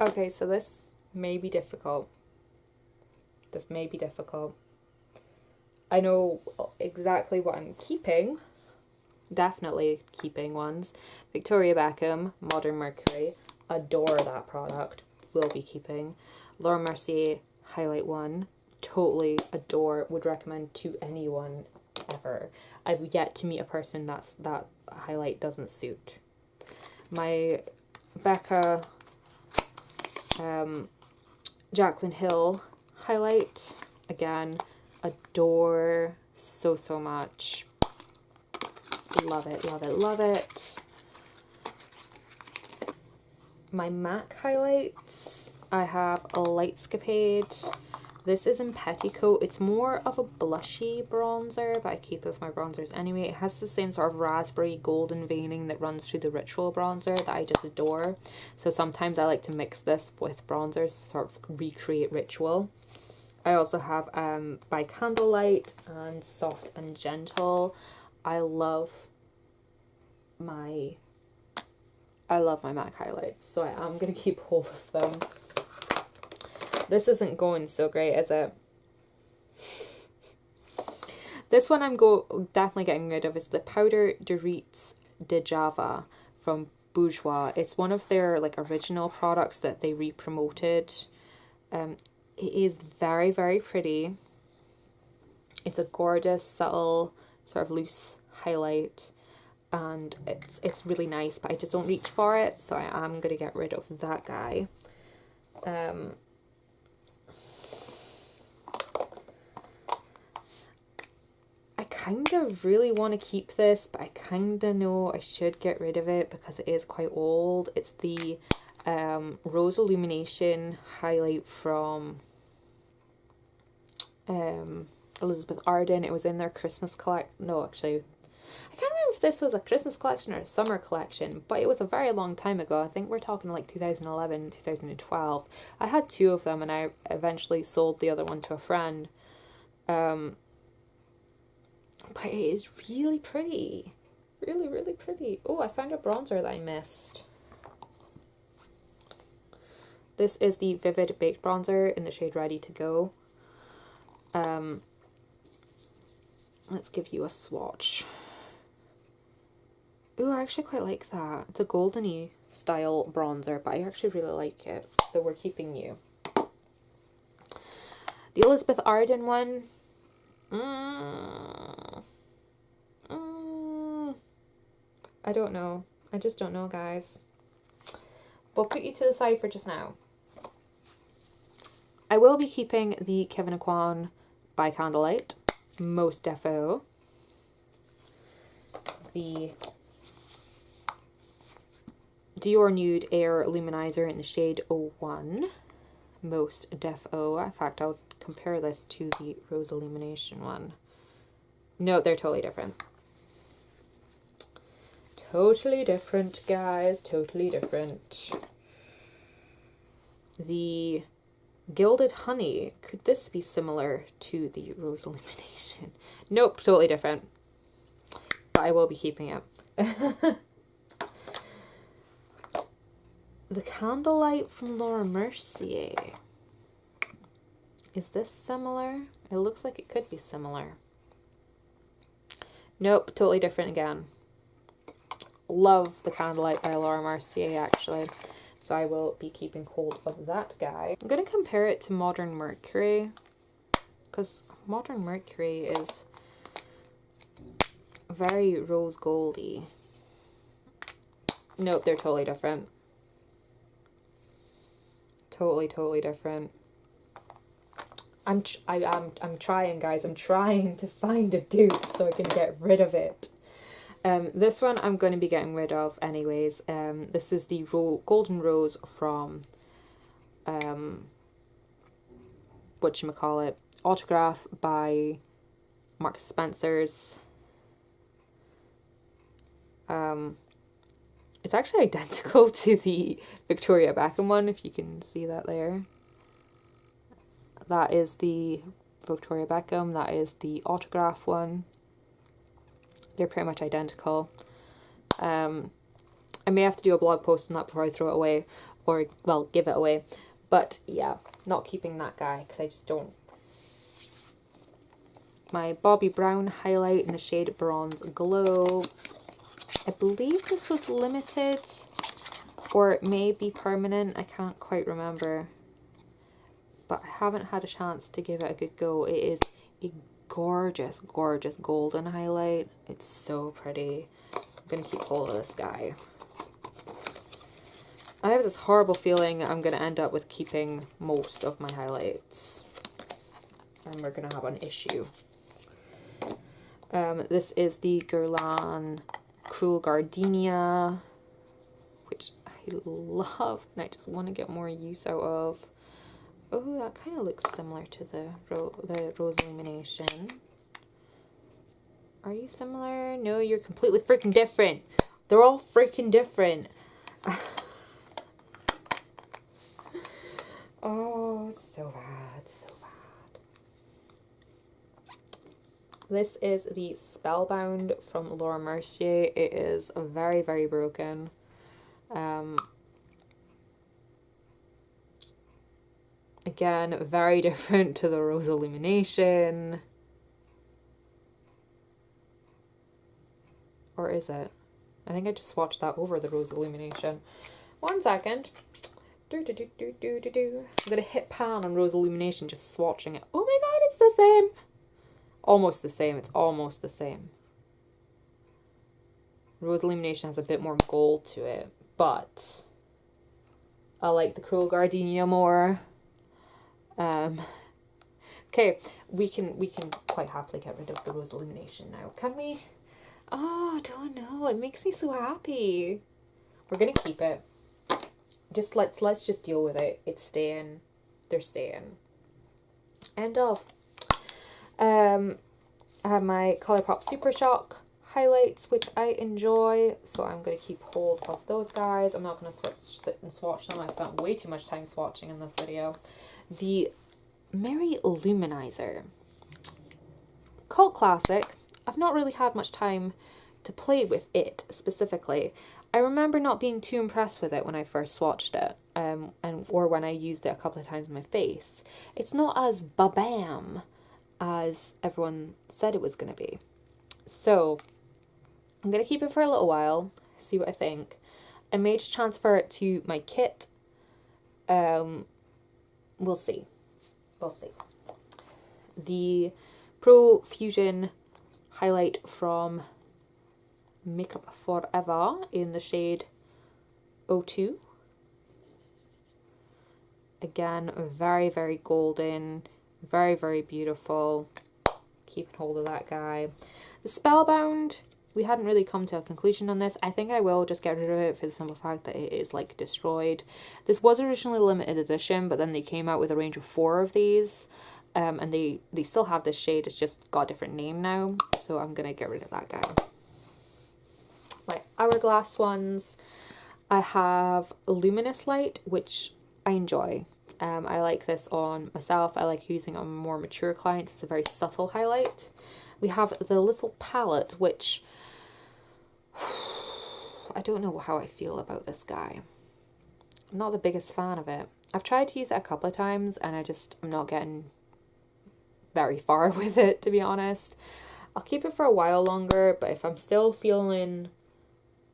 Okay, so this may be difficult. I know exactly what I'm keeping. Definitely keeping ones. Victoria Beckham, Modern Mercury. Adore that product. Will be keeping. Laura Mercier Highlight One. Totally adore. Would recommend to anyone ever. I've yet to meet a person that highlight doesn't suit. My Becca Jaclyn Hill highlight. Again, adore so much. Love it, love it, love it. My MAC highlights, I have a Lightscapade. This is in Petticoat. It's more of a blushy bronzer, but I keep it with my bronzers anyway. It has the same sort of raspberry golden veining that runs through the Ritual bronzer that I just adore. So sometimes I like to mix this with bronzers to sort of recreate Ritual. I also have By Candlelight and Soft and Gentle. I love my MAC highlights, so I am going to keep hold of them. This isn't going so great, is it? This one I'm definitely getting rid of is the Powder de Riz de Java from Bourjois. It's one of their like original products that they re-promoted. It is very, very pretty. It's a gorgeous, subtle, sort of loose highlight. And it's really nice, but I just don't reach for it, so I am going to get rid of that guy. I kind of really want to keep this, but I kind of know I should get rid of it because it is quite old. It's the Rose Illumination highlight from Elizabeth Arden. It was in their Christmas collection. No, actually, I can't remember if this was a Christmas collection or a summer collection, but it was a very long time ago. I think we're talking like 2011, 2012. I had two of them and I eventually sold the other one to a friend. But it is really pretty. Really, really pretty. Oh, I found a bronzer that I missed. This is the Vivid Baked Bronzer in the shade Ready to Go. Let's give you a swatch. Oh, I actually quite like that. It's a goldeny style bronzer, but I actually really like it. So we're keeping you. The Elizabeth Arden one. I don't know. I just don't know, guys. We'll put you to the side for just now. I will be keeping the Kevin Aucoin By Candlelight. Most defo. The Dior Nude Air Luminizer in the shade 01. Most defo. In fact, I'll compare this to the Rose Illumination one. No, they're totally different. Totally different, guys. Totally different. The Gilded Honey. Could this be similar to the Rose Illumination? Nope, totally different. But I will be keeping it. The Candlelight from Laura Mercier. Is this similar? It looks like it could be similar. Nope, totally different again. Love the Candlelight by Laura Mercier, actually. So I will be keeping hold of that guy. I'm going to compare it to Modern Mercury, because Modern Mercury is very rose goldy. Nope, they're totally different. Totally different. I'm trying, guys. I'm trying to find a dupe so I can get rid of it. This one I'm going to be getting rid of anyways. This is the Golden Rose from whatchamacallit, Autograph by Marks Spencer's. It's actually identical to the Victoria Beckham one, if you can see that there. That is the Victoria Beckham, that is the Autograph one. They're pretty much identical. I may have to do a blog post on that before I throw it away. or, well, give it away. But yeah, not keeping that guy because I just don't. My Bobbi Brown highlight in the shade Bronze Glow. I believe this was limited, or it may be permanent. I can't quite remember. But I haven't had a chance to give it a good go. It is a gorgeous, gorgeous golden highlight. It's so pretty. I'm going to keep hold of this guy. I have this horrible feeling I'm going to end up with keeping most of my highlights. And we're going to have an issue. This is the Guerlain Cruel Gardenia, which I love and I just want to get more use out of. Oh, that kind of looks similar to the Rose Illumination. Are you similar? No, you're completely freaking different. They're all freaking different. Oh, so bad, so bad. This is the Spellbound from Laura Mercier. It is very, very broken. Again, very different to the Rose Illumination. Or is it? I think I just swatched that over the Rose Illumination. 1 second. I'm gonna hit pan on Rose Illumination, just swatching it. Oh my god, it's the same! Almost the same, it's almost the same. Rose Illumination has a bit more gold to it, but I like the Cruel Gardenia more. Okay, we can quite happily get rid of the Rose Illumination now. Can we? Oh, I don't know. It makes me so happy. We're gonna keep it. Just let's just deal with it. It's staying. They're staying. End of. I have my Colourpop Super Shock highlights, which I enjoy, so I'm going to keep hold of those guys. I'm not going to sit and swatch them. I spent way too much time swatching in this video. The Merry Luminizer. Cult classic. I've not really had much time to play with it specifically. I remember not being too impressed with it when I first swatched it, or when I used it a couple of times on my face. It's not as ba-bam as everyone said it was going to be. So, I'm going to keep it for a little while, see what I think. I may just transfer it to my kit. We'll see. We'll see. The Pro Fusion highlight from Makeup Forever in the shade 02. Again, very, very golden, very, very beautiful. Keeping hold of that guy. The Spellbound, we hadn't really come to a conclusion on this. I think I will just get rid of it for the simple fact that it is like destroyed. This was originally limited edition, but then they came out with a range of 4 of these. And they still have this shade, it's just got a different name now. So I'm going to get rid of that guy. My Hourglass ones, I have Luminous Light, which I enjoy. I like this on myself. I like using it on more mature clients. It's a very subtle highlight. We have the Little Palette, which I don't know how I feel about this guy. I'm not the biggest fan of it. I've tried to use it a couple of times and I'm not getting very far with it, to be honest. I'll keep it for a while longer, but if I'm still feeling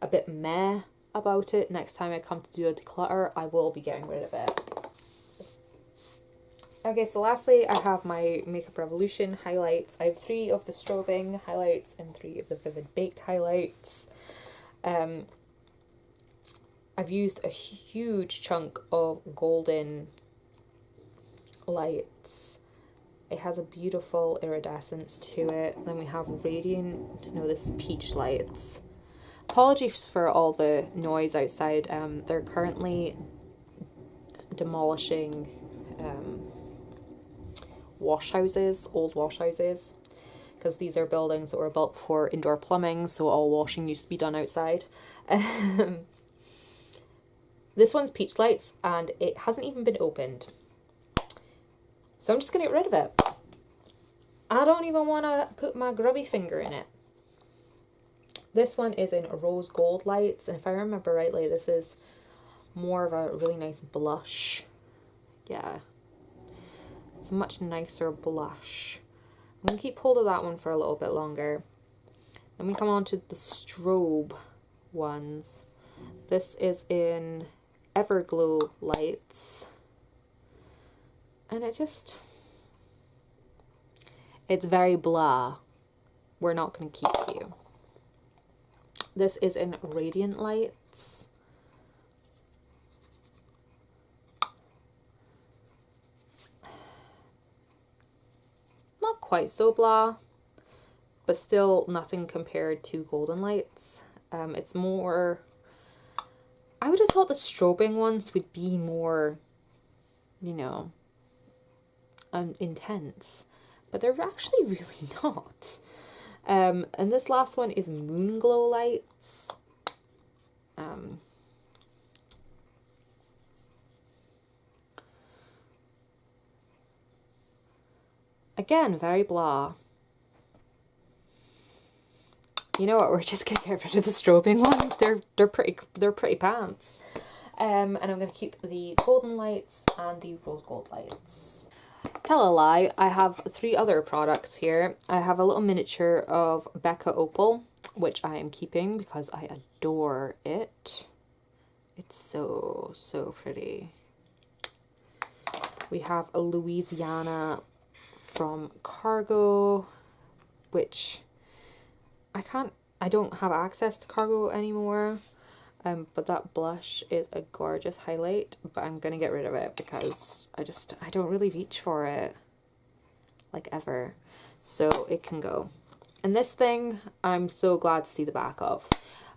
a bit meh about it next time I come to do a declutter, I will be getting rid of it. Okay, so lastly, I have my Makeup Revolution highlights. I have 3 of the strobing highlights and 3 of the Vivid Baked highlights. I've used a huge chunk of golden lights. It has a beautiful iridescence to it. Then we have radiant, no, this is peach lights. Apologies for all the noise outside. They're currently demolishing wash houses, old wash houses, because these are buildings that were built before indoor plumbing, so all washing used to be done outside. This one's peach lights and it hasn't even been opened, so I'm just gonna get rid of it. I don't even want to put my grubby finger in it. This one is in rose gold lights, and if I remember rightly, this is more of a really nice blush. Yeah, it's a much nicer blush. I'm going to keep hold of that one for a little bit longer. Then we come on to the strobe ones. This is in Everglow Lights. And it's very blah. We're not going to keep you. This is in Radiant Lights. Not quite so blah, but still nothing compared to Golden Lights. It's more, I would have thought the strobing ones would be more, you know, intense, but they're actually really not. And this last one is Moonglow Lights. Again, very blah. You know what? We're just gonna get rid of the strobing ones. They're pretty pants. And I'm gonna keep the Golden Lights and the Rose Gold Lights. Tell a lie, I have 3 other products here. I have a little miniature of Becca Opal, which I am keeping because I adore it. It's so, so pretty. We have a Louisiana from Cargo, which I don't have access to Cargo anymore. But that blush is a gorgeous highlight, but I'm going to get rid of it because I don't really reach for it, like, ever. So it can go. And this thing, I'm so glad to see the back of.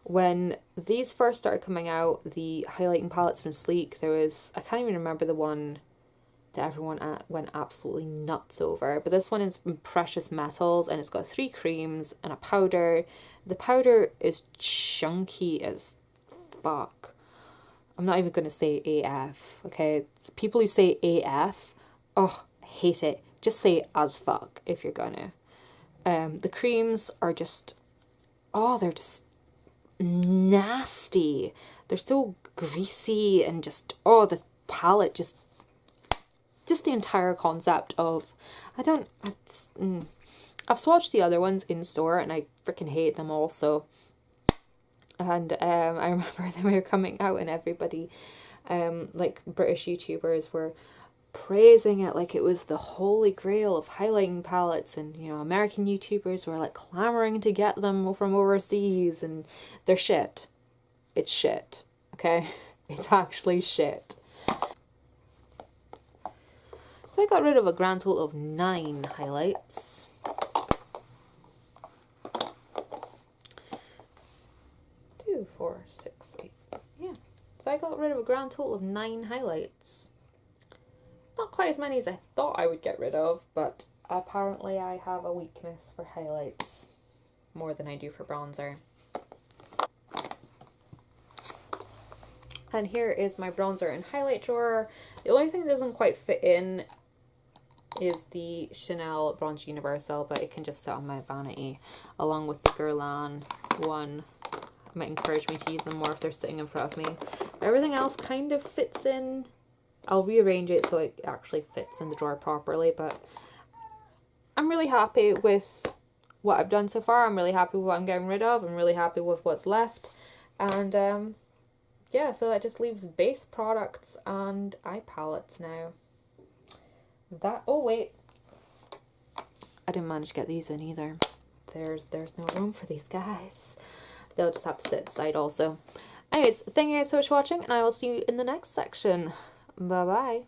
When these first started coming out, the highlighting palettes from Sleek, there was, I can't even remember the one that everyone went absolutely nuts over, but this one is Precious Metals, and it's got 3 creams and a powder. The powder is chunky as fuck. I'm not even gonna say AF, okay? People who say AF, oh, hate it. Just say as fuck if you're gonna. The creams are just, oh, they're just nasty. They're so greasy and just, oh, this palette just the entire concept of, I've swatched the other ones in store and I freaking hate them also. And I remember they were coming out and everybody, like British YouTubers were praising it like it was the holy grail of highlighting palettes, and you know, American YouTubers were like clamoring to get them from overseas, and they're shit. It's shit, okay? It's actually shit. So I got rid of a grand total of 9 highlights. 2, 4, 6, 8. Yeah. So I got rid of a grand total of 9 highlights. Not quite as many as I thought I would get rid of, but apparently I have a weakness for highlights more than I do for bronzer. And here is my bronzer and highlight drawer. The only thing that doesn't quite fit in is the Chanel Bronze Universal, but it can just sit on my vanity along with the Guerlain one. It might encourage me to use them more if they're sitting in front of me. Everything else kind of fits in. I'll rearrange it so it actually fits in the drawer properly, but I'm really happy with what I've done so far. I'm really happy with what I'm getting rid of. I'm really happy with what's left. And yeah, so that just leaves base products and eye palettes now. Oh wait, I didn't manage to get these in either. There's no room for these guys. They'll just have to sit aside also. Anyways, thank you guys so much for watching, and I will see you in the next section. Bye bye.